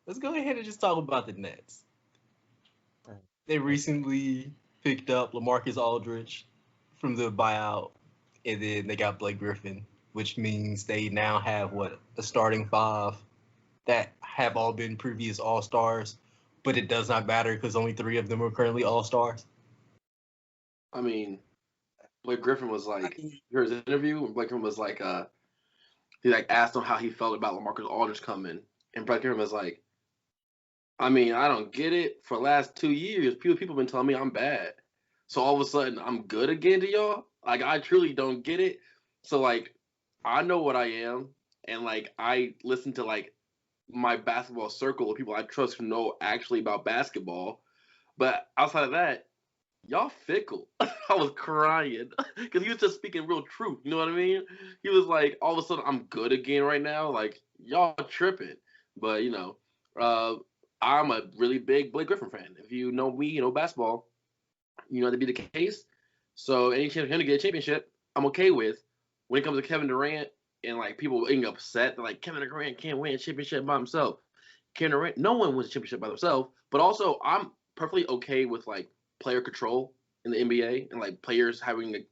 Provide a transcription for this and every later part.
let's go ahead and just talk about the Nets. They recently picked up LaMarcus Aldridge from the buyout, and then they got Blake Griffin, which means they now have what, a starting five that have all been previous All Stars, but it does not matter because only three of them are currently All Stars. I mean, Blake Griffin was like, you heard his interview, and Blake Griffin was like, he like asked him how he felt about LaMarcus Aldridge coming, and Blake Griffin was like, I mean, I don't get it. For the last 2 years, people been telling me I'm bad, so all of a sudden I'm good again to y'all. Like I truly don't get it. So like, I know what I am, and like I listen to like my basketball circle of people I trust who know actually about basketball. But outside of that, y'all fickle. I was crying because he was just speaking real truth. You know what I mean? He was like, all of a sudden, I'm good again right now. Like y'all tripping. But uh, I'm a really big Blake Griffin fan. If you know me, you know basketball. You know that be the case. So any chance for him to get a championship, I'm okay with. When it comes to Kevin Durant and like people getting upset, they're like Kevin Durant can't win a championship by himself. Kevin Durant, no one wins a championship by themselves. But also, I'm perfectly okay with like player control in the NBA and like players having the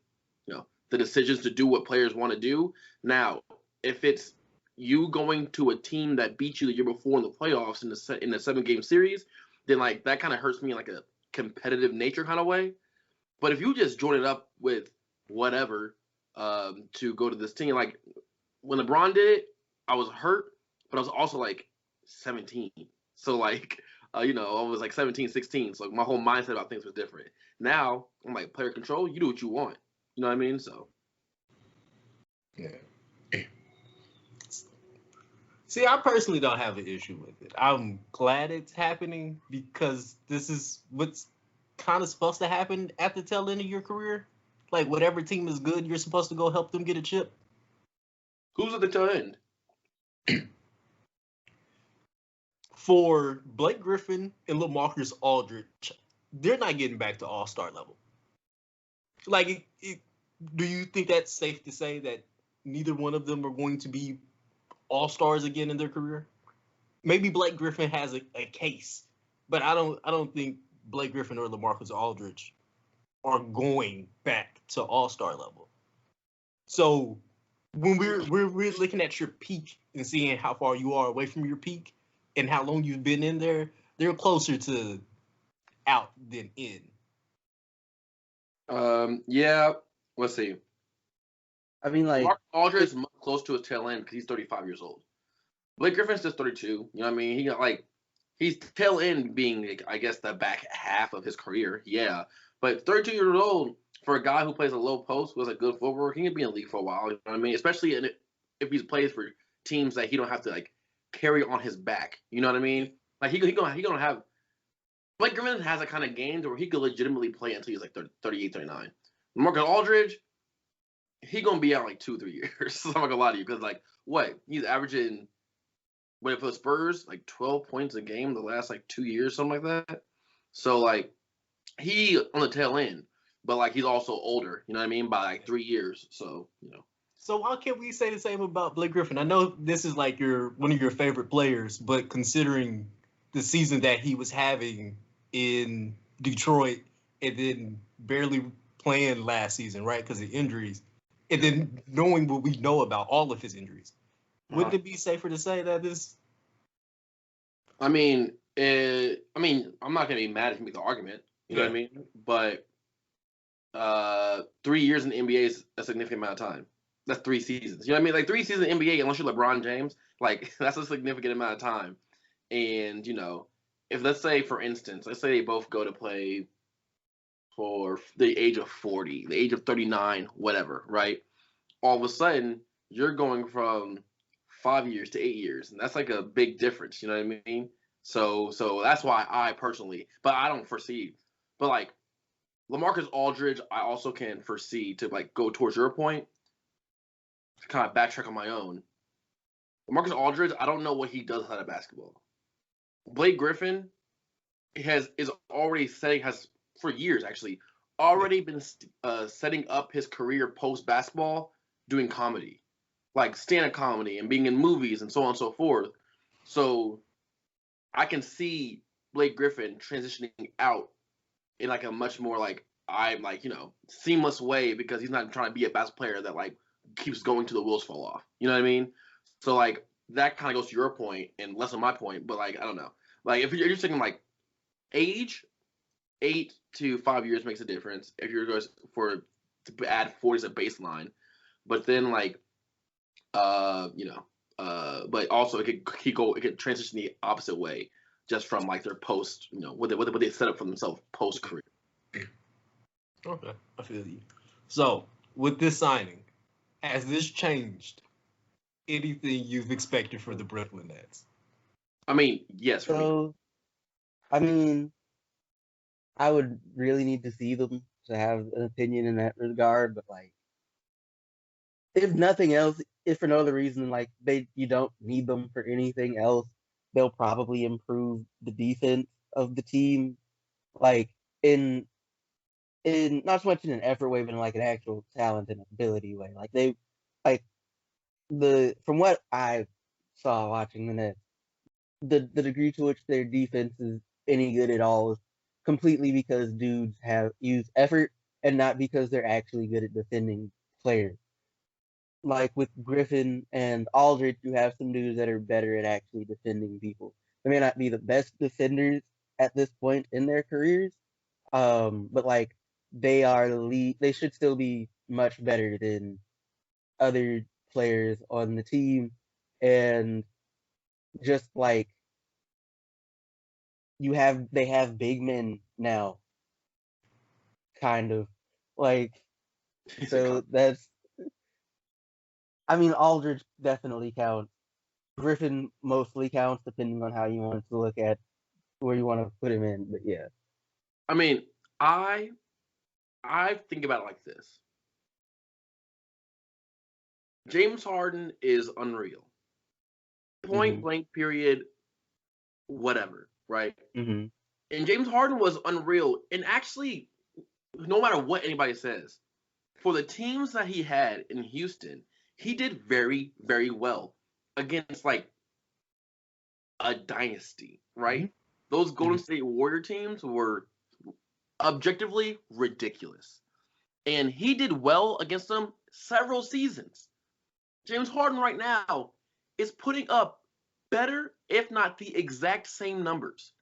decisions to do what players want to do. Now, if it's you going to a team that beat you the year before in the playoffs in the 7 game series, then like that kind of hurts me in like a competitive nature kind of way. But if you just join it up with whatever to go to this team, like when LeBron did it, I was hurt, but I was also like 17. So like, I was like 17, 16. So like, my whole mindset about things was different. Now I'm like player control. You do what you want. You know what I mean? So Yeah. See, I personally don't have an issue with it. I'm glad it's happening because this is what's kind of supposed to happen at the tail end of your career. Like, whatever team is good, you're supposed to go help them get a chip. who's at the tail end? For Blake Griffin and LaMarcus Aldridge, they're not getting back to All-Star level. Like, do you think that's safe to say that neither one of them are going to be All-Stars again in their career? Maybe Blake Griffin has a case, but I don't think Blake Griffin or LaMarcus Aldridge are going back to All-Star level. So when we're looking at your peak and seeing how far you are away from your peak and how long you've been in there, they're closer to out than in. Yeah. Let's see. I mean, like, Mark Aldridge is close to his tail end because he's 35 years old. Blake Griffin's just 32. You know what I mean? He got like he's tail end being like, I guess the back half of his career. Yeah, but 32 years old for a guy who plays a low post who has a good footwork, he can be in the league for a while. You know what I mean? Especially if he plays for teams that he don't have to like carry on his back. You know what I mean? Like he gonna have. Blake Griffin has a kind of games where he could legitimately play until he's like 30, 38, 39. Marcus Aldridge, he gonna be out like 2-3 years. So I'm not gonna lie to you because like what he's averaging when it for the Spurs like 12 points a game the last like 2 years, something like that. So like he on the tail end, but like he's also older. You know what I mean? By like 3 years. So So why can't we say the same about Blake Griffin? I know this is like one of your favorite players, but considering the season that he was having in Detroit and then barely playing last season, right, because of injuries, and then knowing what we know about all of his injuries, wouldn't it be safer to say that this? I mean, I'm not gonna be mad if you make the argument. You know what I mean? But 3 years in the NBA is a significant amount of time. That's 3 seasons. You know what I mean? Like 3 seasons in the NBA, unless you're LeBron James, like that's a significant amount of time. And if let's say, for instance, let's say they both go to play for the age of 40, the age of 39, whatever, right? All of a sudden, you're going from 5 years to 8 years, and that's like a big difference. You know what I mean? So that's why I personally, but I don't foresee. But like LaMarcus Aldridge, I also can foresee to like go towards your point, to kind of backtrack on my own. LaMarcus Aldridge, I don't know what he does outside of basketball. Blake Griffin is already has for years actually already been setting up his career post basketball doing comedy, like stand-up comedy and being in movies and so on and so forth. So I can see Blake Griffin transitioning out in like a much more like seamless way because he's not trying to be a basketball player that like keeps going till the wheels fall off. You know what I mean? So like that kind of goes to your point and less on my point, but like I don't know. Like if you're just thinking like age, 8 to 5 years makes a difference. If you're going to add 40 as a baseline, but then like but also it could transition the opposite way just from like their post, what they set up for themselves post career. Okay, I feel you. So with this signing, has this changed anything you've expected for the Brooklyn Nets? I mean, yes. For me. I mean, I would really need to see them to have an opinion in that regard, but like, if nothing else, if for no other reason, like you don't need them for anything else, they'll probably improve the defense of the team, like in not so much in an effort way, but in like an actual talent and ability way. Like from what I saw watching the Nets, the degree to which their defense is any good at all is completely because dudes have used effort and not because they're actually good at defending players. Like with Griffin and Aldridge, you have some dudes that are better at actually defending people. They may not be the best defenders at this point in their careers, but like they are the lead. They should still be much better than other players on the team, and just like they have big men now, kind of like. So that's. I mean, Aldridge definitely counts. Griffin mostly counts, depending on how you want to look at where you want to put him in. But yeah, I mean, I think about it like this. James Harden is unreal. Point blank, period, whatever, right? Mm-hmm. And James Harden was unreal. And actually, no matter what anybody says, for the teams that he had in Houston, he did very, very well against like a dynasty, right? Mm-hmm. Those Golden State Warrior teams were objectively ridiculous. And he did well against them several seasons. James Harden right now is putting up better, if not the exact same numbers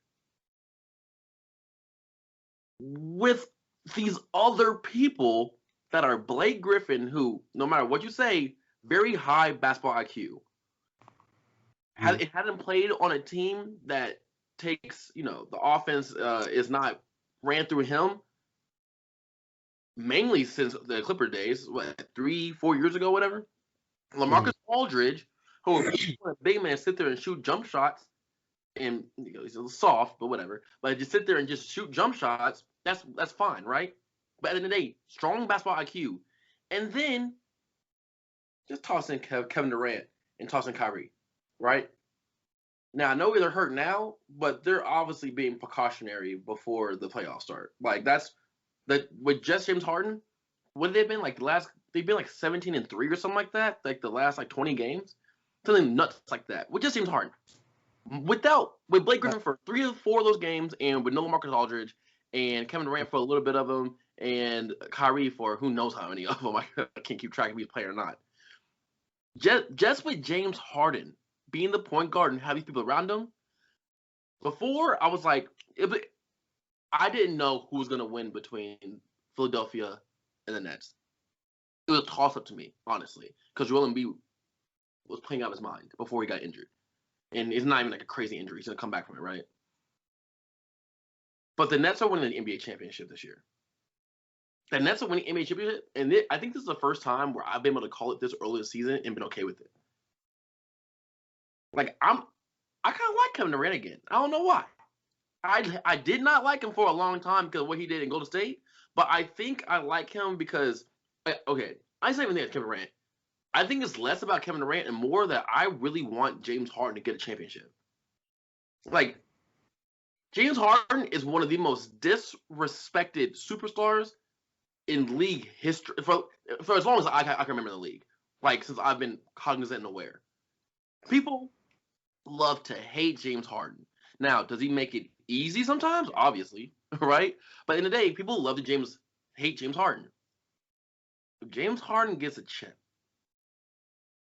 with these other people that are Blake Griffin, who, no matter what you say, very high basketball IQ. It hadn't played on a team that takes, the offense is not ran through him mainly since the Clipper days, 3-4 years ago, whatever. LaMarcus Aldridge, who a big man sit there and shoot jump shots, and he's a little soft, but whatever. But just sit there and just shoot jump shots, that's fine, right? But at the end of the day, strong basketball IQ. And then just toss in Kevin Durant and toss in Kyrie, right? Now, I know they're hurt now, but they're obviously being precautionary before the playoffs start. Like, with just James Harden, what have they been like they've been like 17-3 or something like that, like the last like 20 games? Something nuts like that. With just James Harden. With Blake Griffin for 3 or 4 of those games, and with no LaMarcus Aldridge, and Kevin Durant for a little bit of them, and Kyrie for who knows how many of them. I can't keep track if he's playing or not. Just with James Harden being the point guard and having these people around him, before I was like, I didn't know who was going to win between Philadelphia and the Nets. It was a toss-up to me, honestly, because Joel Embiid was playing out of his mind before he got injured. And it's not even like a crazy injury. He's going to come back from it, right? But the Nets are winning the NBA championship this year. The Nets are winning the NBA championship, and I think this is the first time where I've been able to call it this early in the season and been okay with it. Like, I kind of like Kevin Durant again. I don't know why. I did not like him for a long time because of what he did in Golden State, but I think I like him because, okay, I say even think it's Kevin Durant. I think it's less about Kevin Durant and more that I really want James Harden to get a championship. Like, James Harden is one of the most disrespected superstars in league history for as long as I can remember the league. Like, since I've been cognizant and aware. People love to hate James Harden. Now, does he make it easy sometimes? Obviously, right? But in the day, people hate James Harden. If James Harden gets a chip,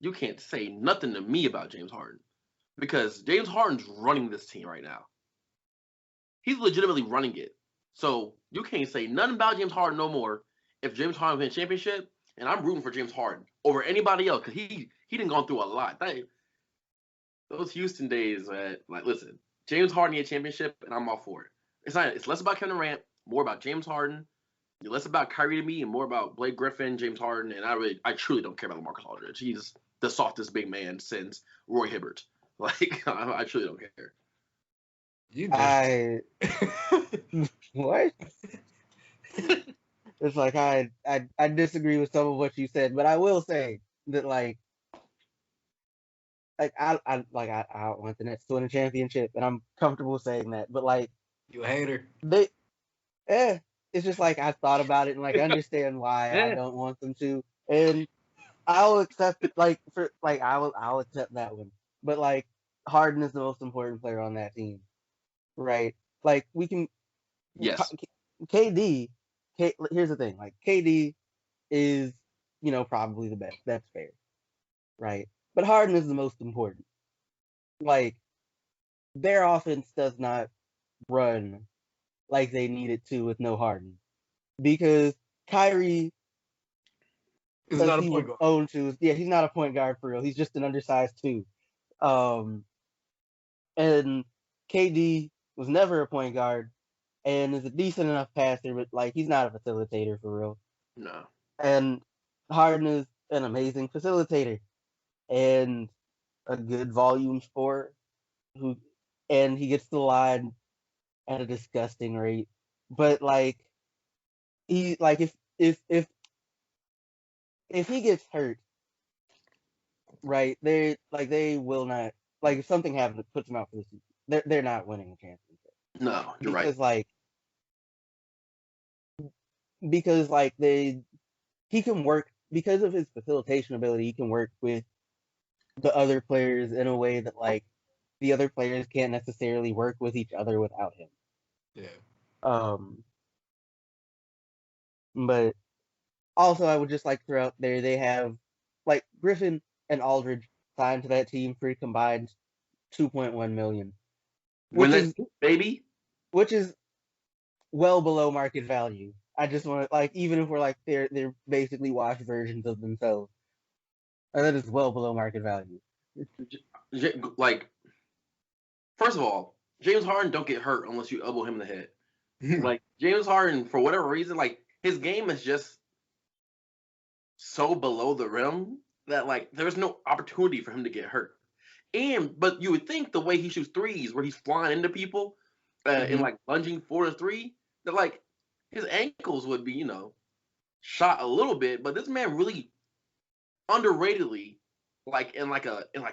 you can't say nothing to me about James Harden because James Harden's running this team right now. He's legitimately running it. So you can't say nothing about James Harden no more if James Harden wins a championship, and I'm rooting for James Harden over anybody else because he done gone through a lot. Those Houston days, man, like, listen, James Harden get a championship, and I'm all for it. It's less about Kevin Durant, more about James Harden, less about Kyrie to me, and more about Blake Griffin, James Harden, and I truly don't care about LaMarcus Aldridge. He's the softest big man since Roy Hibbert. Like, I truly don't care. What? It's like I disagree with some of what you said, but I will say that I want the Nets to win a championship, and I'm comfortable saying that. But like, you a hater. It's just like I thought about it and like I understand why I don't want them to, and I'll accept it. I'll accept that one. But like, Harden is the most important player on that team, right? Like we can. Yes. KD. Here's the thing. Like KD is, probably the best. That's fair, right? But Harden is the most important. Like, their offense does not run like they need it to with no Harden. Because Kyrie is not a point guard. He's not a point guard for real. He's just an undersized 2. And KD was never a point guard and is a decent enough passer, but like he's not a facilitator for real. No. And Harden is an amazing facilitator and a good volume scorer and he gets to the line at a disgusting rate. But like if he gets hurt, right, they will not, like, if something happens that puts them out for the season, they're not winning a championship. No, you're right. Because he can work, because of his facilitation ability, he can work with the other players in a way that like the other players can't necessarily work with each other without him. Yeah. But also I would just like to throw out there, they have like Griffin and Aldridge signed to that team for a combined $2.1 million. Which is well below market value. I just want to, like, even if we're like they're basically washed versions of themselves, that is well below market value. Like, first of all, James Harden don't get hurt unless you elbow him in the head. Like, James Harden, for whatever reason, like, his game is just so below the rim that like there's no opportunity for him to get hurt. But you would think the way he shoots threes, where he's flying into people and like lunging 4-3, that like his ankles would be, shot a little bit. But this man really underratedly, like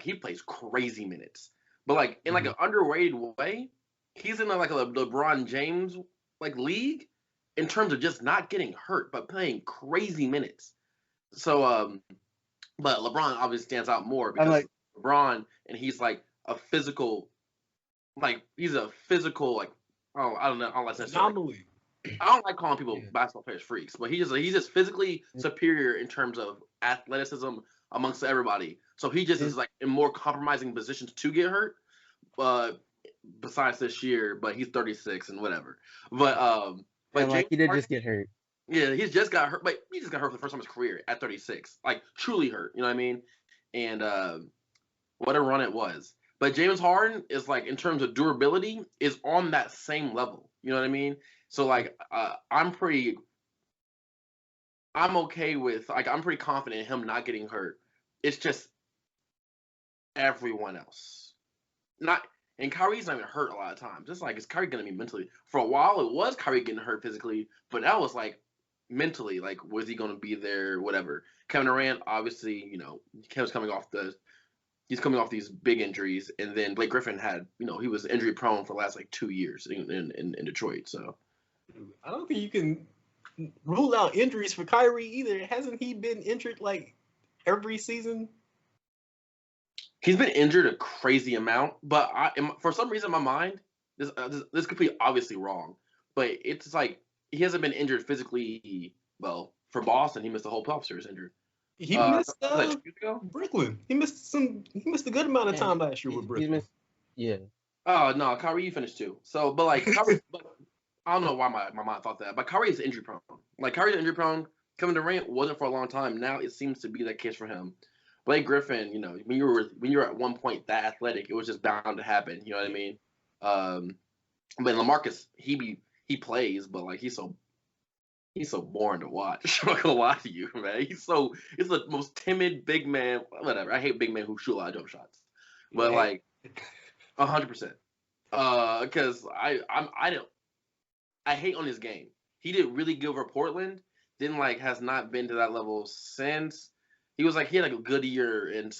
he plays crazy minutes, but like in like an underrated way, he's in like a LeBron James like league in terms of just not getting hurt but playing crazy minutes. So but LeBron obviously stands out more because LeBron, and he's like a physical, like I don't know, I don't like anomaly. I don't like calling people basketball players freaks, but he's just physically superior in terms of athleticism amongst everybody. So he just is like in more compromising positions to get hurt. Besides this year, but he's 36 and whatever. But like he did just get hurt. Yeah, he's just got hurt, but he just got hurt for the first time in his career at 36. Like, truly hurt, you know what I mean? And what a run it was. But James Harden is, like, in terms of durability, is on that same level. You know what I mean? So, like, I'm okay with, like, I'm pretty confident in him not getting hurt. It's just everyone else. And Kyrie's not even hurt a lot of times. It's like, is Kyrie going to be mentally? For a while, it was Kyrie getting hurt physically, but now it's like, mentally, like, was he going to be there, whatever. Kevin Durant, obviously, Kevin's coming off these big injuries, and then Blake Griffin had, he was injury prone for the last like 2 years in Detroit. So I don't think you can rule out injuries for Kyrie either. Hasn't he been injured like every season? He's been injured a crazy amount, but for some reason in my mind, this could be obviously wrong, but it's like he hasn't been injured physically. Well, for Boston, he missed the whole playoff series injured. He missed was that 2 years ago? Brooklyn. He missed a good amount of time last year with Brooklyn. Yeah. Oh no, Kyrie finished too. So, but like Kyrie, I don't know why my mind thought that, but Kyrie is injury prone. Like Kyrie's injury prone. Kevin Durant wasn't for a long time. Now it seems to be that case for him. Blake Griffin, you know, when you were at one point that athletic, it was just bound to happen. You know what I mean? But LaMarcus, he plays, but like he's so boring to watch. I'm not gonna lie to you, man. He's the most timid big man. Whatever. I hate big men who shoot a lot of jump shots, but like 100%. Because I hate on his game. He did really good for Portland. Then has not been to that level since. He had like a good year in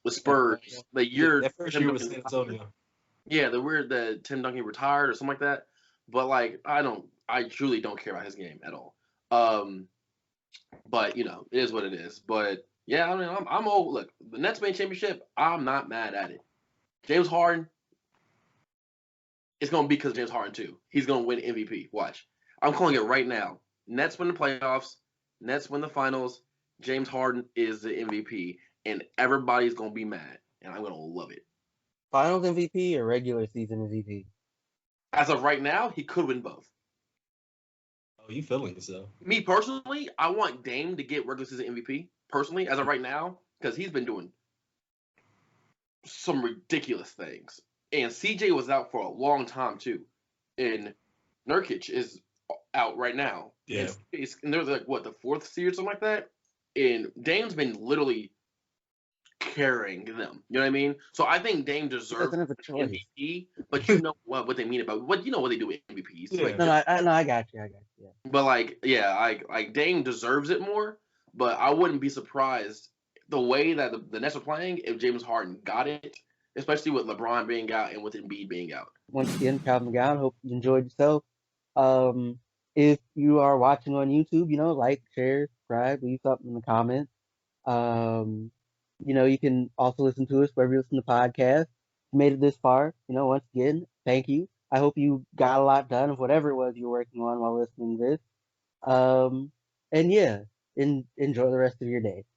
with Spurs. The year that first year was San Antonio. Yeah, the Tim Duncan retired or something like that. But like I truly don't care about his game at all. But you know, it is what it is. But yeah, I mean, I'm old. Look, the Nets win championship. I'm not mad at it. James Harden. It's gonna be because James Harden too. He's gonna win MVP. Watch. I'm calling it right now. Nets win the playoffs. Nets win the finals. James Harden is the MVP, and everybody's gonna be mad, and I'm gonna love it. Finals MVP or regular season MVP? As of right now, he could win both. Oh, you feeling it, so? Me personally, I want Dame to get regular season MVP. Personally, as of right now, because he's been doing some ridiculous things, and CJ was out for a long time too, and Nurkic is out right now. Yeah. And there's like the fourth seed or something like that. And Dame's been literally carrying them. You know what I mean? So I think Dame deserves MVP, but you know what they mean about what they do with MVPs. Yeah. I got you. Yeah. But like Dame deserves it more. But I wouldn't be surprised the way that the Nets are playing if James Harden got it, especially with LeBron being out and with Embiid being out. Once again, Calvin McGowan, hope you enjoyed yourself. If you are watching on YouTube, like, share, subscribe, leave something in the comments. You can also listen to us wherever you listen to podcasts. If you made it this far, once again, thank you. I hope you got a lot done of whatever it was you were working on while listening to this. And yeah, enjoy the rest of your day.